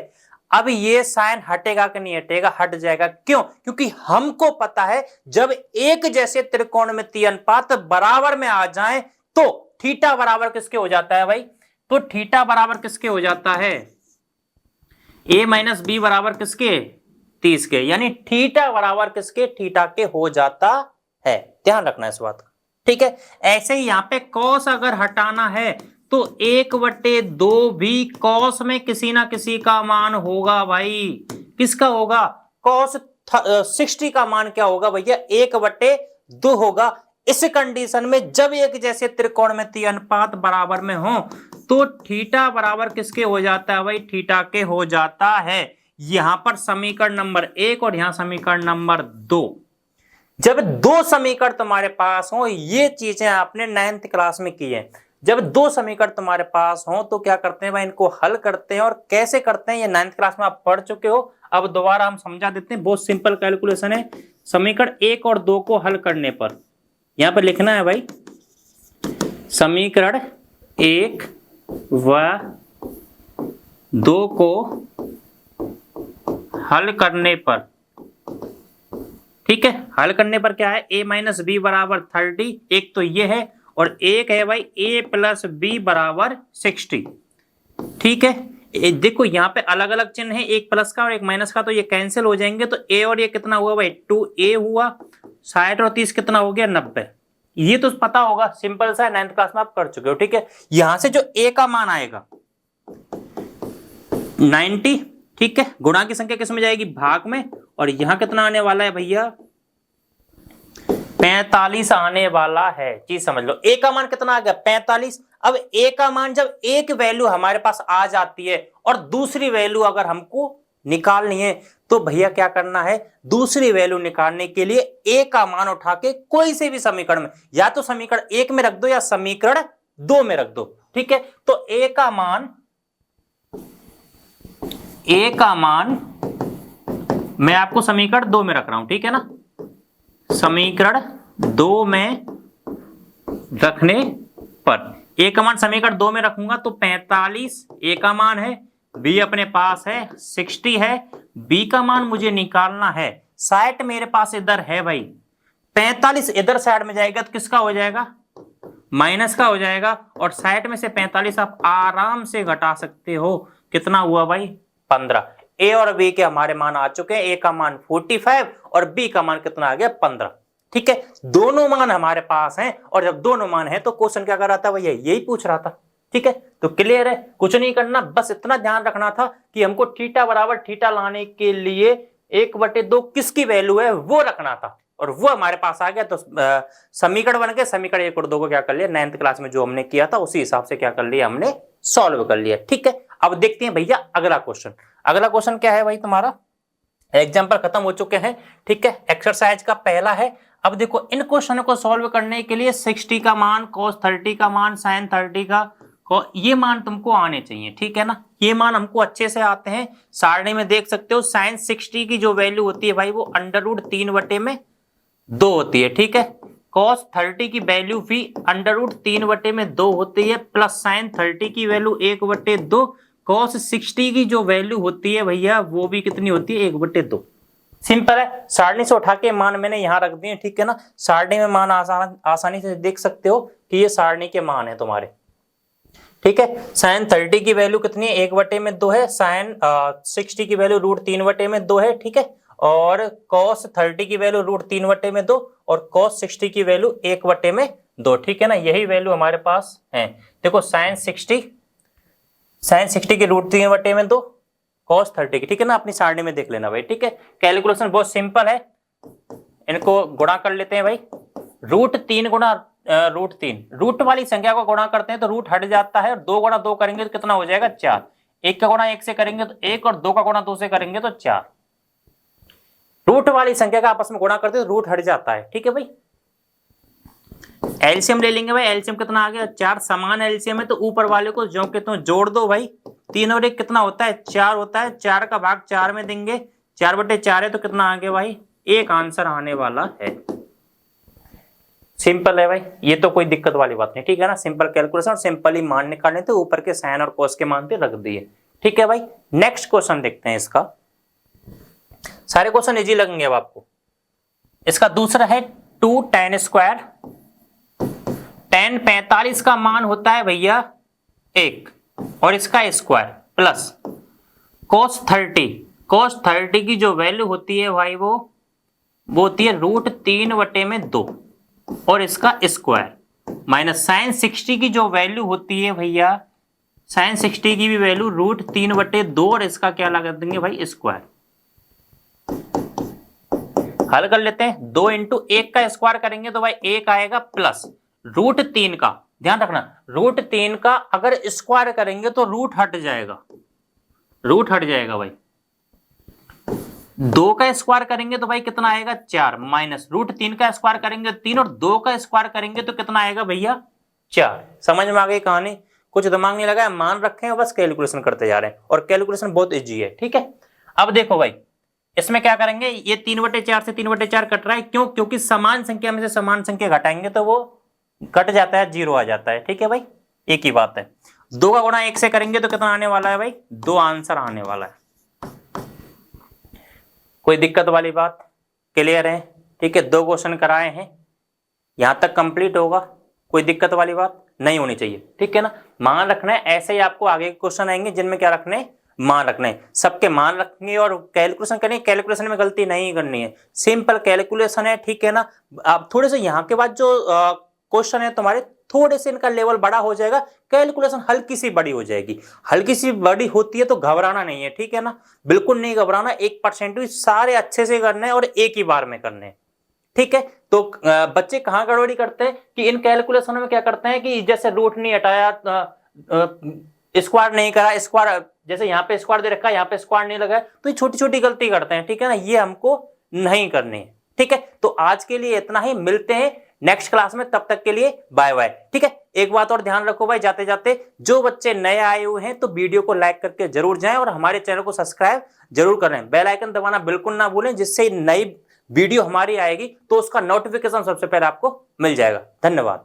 अब ये साइन हटेगा कि नहीं हटेगा, हट जाएगा, क्यों, क्योंकि हमको पता है जब एक जैसे त्रिकोणमितीय अनुपात बराबर में आ जाए तो थीटा बराबर किसके हो जाता है भाई, तो थीटा बराबर किसके हो जाता है, ए माइनस बी बराबर किसके, 30 के, यानी थीटा बराबर किसके, थीटा के हो जाता है। ध्यान रखना इस बात का, ठीक है। ऐसे ही यहां पे कॉस अगर हटाना है तो 1/2 भी कॉस में किसी ना किसी का मान होगा भाई, किसका होगा, कॉस 60 का मान क्या होगा भैया, 1/2 होगा। इस कंडीशन में जब एक जैसे त्रिकोणमितीय अनुपात बराबर में हो तो थीटा बराबर किसके हो जाता है भाई, थीटा के हो जाता है। यहां पर समीकरण नंबर 1 और यहां समीकरण नंबर 2, जब दो समीकरण तुम्हारे पास हो, ये चीजें आपने 9th क्लास में की है, जब दो समीकरण तुम्हारे पास हो तो क्या करते हैं भाई, इनको हल करते हैं, और कैसे करते हैं ये 9th क्लास में आप पढ़ चुके हो, अब दोबारा हम समझा देते हैं। बहुत सिंपल कैलकुलेशन है, समीकरण 1 और 2 को हल करने पर यहां पर लिखना है भाई, समीकरण 1 व 2 को हल करने पर ठीक है, हल करने पर क्या है, a माइनस बी बराबर 30, एक तो ये है, और एक है भाई a प्लस बी बराबर 60। ठीक है, देखो यहाँ पे अलग अलग चिन्ह है, एक प्लस का और एक माइनस का, तो ये कैंसिल हो जाएंगे, तो a और ये कितना हुआ भाई 2a हुआ, 60 और 30 कितना हो गया 90। ये तो पता होगा, सिंपल सा 9th क्लास में आप कर चुके हो। ठीक है, यहां से जो a का मान आएगा 90, ठीक है, गुणा की संख्या किस में जाएगी, भाग में, और यहां कितना आने वाला है भैया 45 आने वाला है। चीज समझ लो, a का मान कितना आ गया 45। अब a का मान जब एक वैल्यू हमारे पास आ जाती है और दूसरी वैल्यू अगर हमको निकालनी है तो भैया क्या करना है, दूसरी वैल्यू निकालने के लिए a का मान उठा के कोई से भी समीकरण में, या तो समीकरण 1 में रख दो या समीकरण 2 में रख दो। ठीक है, तो a का मान मैं आपको समीकरण 2 में रख रहा हूं, ठीक है ना, समीकरण 2 में रखने पर a का मान समीकरण 2 में रखूंगा तो 45 a का मान है, b अपने पास है 60 है, b का मान मुझे निकालना है 60 मेरे पास इधर है भाई, 45 इधर साइड में जाएगा तो किसका हो जाएगा, माइनस का हो जाएगा, और 60 में से 45 आप आराम से घटा सकते हो, कितना हुआ भाई 15। a और b के हमारे मान आ चुके हैं, a का मान 45 और b का मान कितना आ गया 15। ठीक है, दोनों मान हमारे पास हैं, और जब दोनों मान है तो क्वेश्चन क्या कर रहा था भैया, यही पूछ रहा था। ठीक है, तो क्लियर है, कुछ नहीं करना, बस इतना ध्यान रखना था कि हमको थीटा बराबर थीटा लाने के लिए 1/2 किसकी वैल्यू है वो रखना था, और वो हमारे पास आ गया। तो समीकरण बन गए, समीकरण 1 और 2 को क्या कर लिया 9th क्लास में जो हमने किया था उसी हिसाब से क्या कर लिया, हमने सॉल्व कर लिया। ठीक है, अब देखते हैं भैया अगला क्वेश्चन। अगला क्वेश्चन क्या है भाई, तुम्हारा एग्जाम्पल खत्म हो चुके हैं। ठीक है, एक्सरसाइज का पहला है। अब देखो इन क्वेश्चनों को सॉल्व करने के लिए 60 का मान, cos 30 का मान, sin 30 का, ये मान तुमको आने चाहिए। ठीक है ना, ये मान हमको अच्छे से आते हैं, सारणी में देख सकते हो। sin 60 की जो वैल्यू होती है भाई वो √3/2 होती है। ठीक है, cos 30 की वैल्यू भी √3/2 होती है, प्लस sin 30 की वैल्यू 1/2, cos 60 की जो वैल्यू होती है भैया वो भी कितनी होती है 1/2। सिंपल है, सारणी से उठा के मान मैंने यहां रख दिए। ठीक है ना, सारणी में मान आसानी से देख सकते हो कि ये सारणी के मान है तुम्हारे। ठीक है, sin 30 की वैल्यू कितनी है 1/2 है, sin 60 की वैल्यू √3/2 है। ठीक है, और cos 30 की वैल्यू √3/2 और cos 60 की वैल्यू 1/2। ठीक है ना, यही वैल्यू हमारे पास है। देखो sin 60 की √3/2, cos 30 की। ठीक है ना, अपनी सारणी में देख लेना भाई। ठीक है, कैलकुलेशन बहुत सिंपल है, इनको गुणा कर लेते हैं भाई। √3 गुणा √3, रूट वाली संख्या को गुणा करते हैं तो रूट हट जाता है, और 2 गुणा 2 करेंगे तो कितना हो जाएगा 4। 1 का गुणा 1 से करेंगे तो 1, और 2 का गुणा 2 से करेंगे तो 4। रूट वाली संख्या का आपस में गुणा करते तो रूट हट जाता है। ठीक है भाई, एलसीएम ले लेंगे भाई। एलसीएम कितना आ गया 4, समान एलसीएम है तो ऊपर वाले को जो के तो जोड़ दो भाई। 3 और 1 कितना होता है 4 होता है, 4 का भाग 4 में देंगे, 4/4 है तो कितना आ गया भाई, एक आंसर आने वाला है। सिंपल है भाई, ये तो कोई दिक्कत वाली बात नहीं। ठीक है ना, सिंपल कैलकुलेशन, और सिंपल ही मान निकालने थे, ऊपर के साइन और कोस के मान पे रख दिए। ठीक है भाई, नेक्स्ट क्वेश्चन देखते हैं। इसका सारे क्वेश्चन इजी लगेंगे अब आपको। इसका दूसरा है 2 tan स्क्वायर। tan 45 का मान होता है भैया 1, और इसका स्क्वायर प्लस cos 30 की जो वैल्यू होती है भाई वो होती है √3/2 और इसका स्क्वायर, माइनस sin 60 की जो वैल्यू होती है भैया, sin 60 की भी वैल्यू √3/2 और इसका क्या लगा देंगे भाई स्क्वायर। हल कर लेते हैं, 2 × 1 का स्क्वायर करेंगे तो भाई 1 आएगा, प्लस √3 का, ध्यान रखना √3 का अगर स्क्वायर करेंगे तो रूट हट जाएगा भाई। 2 का स्क्वायर करेंगे तो भाई कितना आएगा 4, माइनस √3 का स्क्वायर करेंगे 3, और 2 का स्क्वायर करेंगे तो कितना आएगा भैया 4। समझ में आ गई कहानी, कुछ दिमाग नहीं लगा, मान रखे हैं बस कैलकुलेशन करते जा रहे हैं, और कैलकुलेशन बहुत इजी है। ठीक है, अब देखो भाई इसमें क्या करेंगे, ये 3/4 से 3/4 कट रहा है, क्यों, क्योंकि समान संख्या में से समान संख्या घटाएंगे तो वो कट जाता है, 0 आ जाता है। ठीक है भाई, एक ही बात है। 2 का गुणा 1 से करेंगे तो कितना आने वाला है भाई 2 आंसर आने वाला है। कोई दिक्कत वाली बात, क्लियर है। ठीक है, 2 क्वेश्चन कराए हैं, यहां तक कंप्लीट होगा, कोई दिक्कत वाली बात नहीं होनी चाहिए, ठीक है ना। मान रखना है, ऐसे ही आपको आगे के क्वेश्चन आएंगे जिनमें क्या रखने हैं, मान रखने हैं, सबके मान रखेंगे और कैलकुलेशन करेंगे। कैलकुलेशन में गलती नहीं करनी है, सिंपल कैलकुलेशन है, ठीक है ना। आप थोड़े से यहाँ के बाद जो क्वेश्चन है तुम्हारे, थोड़े से इनका लेवल बड़ा हो जाएगा, कैलकुलेशन हल्की सी बड़ी हो जाएगी। हल्की सी बड़ी होती है तो घबराना नहीं है, ठीक है ना, बिल्कुल नहीं घबराना। 1% भी सारे अच्छे से करने हैं और एक ही बार में करने हैं, ठीक है। तो बच्चे कहाँ गड़बड़ी करते हैं कि इन कैलकुलेशनों में क्या करते हैं कि जैसे रूट नहीं हटाया, स्क्वायर नहीं करा, स्क्वायर जैसे यहाँ पे स्क्वायर दे रखा है, यहाँ पे स्क्वायर नहीं लगाया, तो ये छोटी छोटी गलती करते हैं, ठीक है ना, ये हमको नहीं करनी है, ठीक है। तो आज के लिए इतना ही, मिलते हैं नेक्स्ट क्लास में, तब तक के लिए बाय बाय, ठीक है। एक बात और ध्यान रखो भाई, जाते जाते जो बच्चे नए आए हुए हैं तो वीडियो को लाइक करके जरूर जाएं और हमारे चैनल को सब्सक्राइब जरूर करें, बेल आइकन दबाना बिल्कुल ना भूलें, जिससे नई वीडियो हमारी आएगी तो उसका नोटिफिकेशन सबसे पहले आपको मिल जाएगा। धन्यवाद।